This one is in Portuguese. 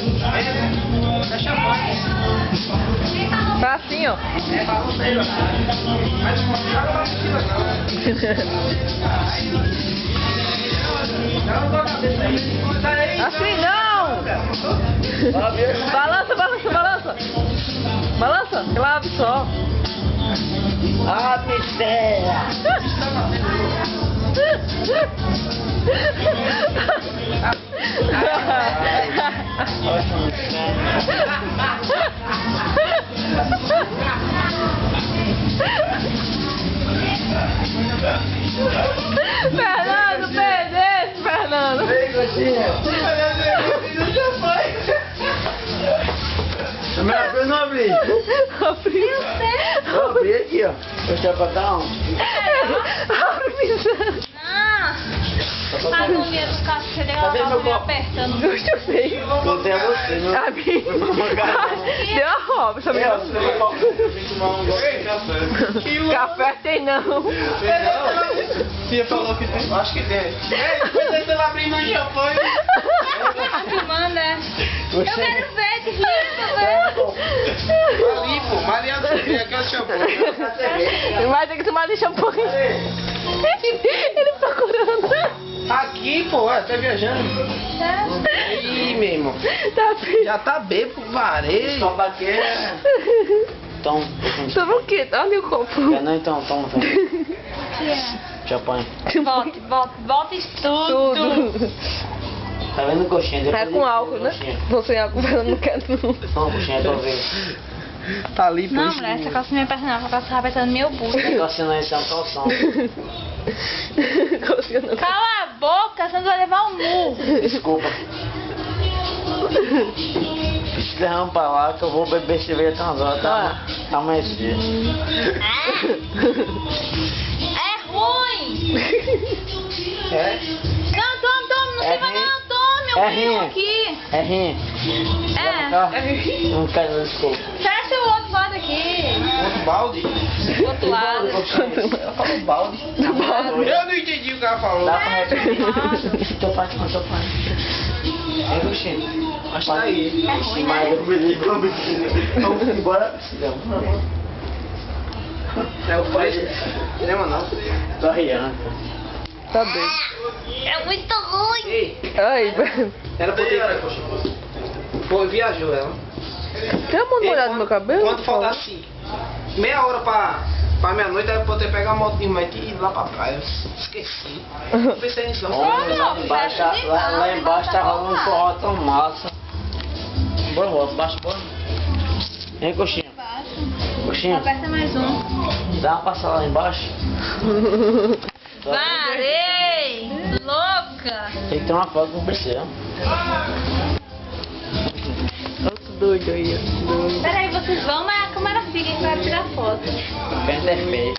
É champanhe. Tá assim, ó. É pra você, mas joga pra mochila, não. Não, tô na cabeça aí. Assim não! Balança, balança, balança! Balança, clave só. Ah, miséria! Fernando, perdeste, Fernando! Vem, coxinha! Minha coisa não abri! Abri. Vou abrir aqui, ó. Vou deixar pra cá, ó. Abre, Mizana. Não! A agonia dos casos que você deu, Cadê ela meu tava me copo? apertando. Eu sei. Não tem a você, não. Abri. Deu a roupa, sabe? Café tem não. Tia falou que tem. Acho que tem. Ei, depois ela abrindo um champanhe. Tá filmando, é? Eu quero ver, desliga, velho. Ali, pô, Maria Sofia, aqui é o champanhe. Vai ter que tomar de champanhe. Ele procurando. Aqui, pô, tá viajando. Ih, meu irmão. Tá bem. Já tá bêbado, varei. Só pra quê? Tom. Toma o quê? Olha o copo. Não, então, toma. Champanhe. Volta isso tudo. Tá vendo, coxinha? É com álcool, né? Não sem álcool, eu não quero não. Não, coxinha, tô vendo. Tá ali, pô. Não, mulher, essa calça não é personal, essa calça tá apertando meu busto. Coxinha não é esse, é um calção. Cala a boca, senão tu vai levar um murro. Desculpa. Se derrama pra lá que eu vou beber cerveja até umas horas, tá? Amanhecer. É ruim. É? Não, tome, não É tem mais ruim? não, tome, eu É venho ruim? aqui. É ruim. É. Não quero desculpa. Fecha o outro lado aqui. Outro balde? Do outro lado. Ela falou balde. Eu não entendi o que ela falou. Dá pra repetir. Tô fazendo. Vem, coxinha. Mas tá aí. É ruim, Mas né? eu bebi, vamos embora. É o preço. Lembra não? Tô riando. Tá bem. É muito ruim. Ei, Ai, era pra ter... Pô, viajou ela. tem uma molhada no meu cabelo? Quando faltasse meia hora pra meia-noite, era pra eu ter pegado a motinha, mas tinha ido lá pra praia. Esqueci. Não pensei nisso não. Lá embaixo tá rolando um forró tão massa. Bora, baixo. Vem, coxinha. Coxinha, Aperta mais um. dá uma passada lá embaixo. Parei! Louca! Tem que ter uma foto com o besteira. Outro doido aí, ó. Doido. Peraí, vocês vão, mas a câmera fica que vai tirar foto. Perto é feio.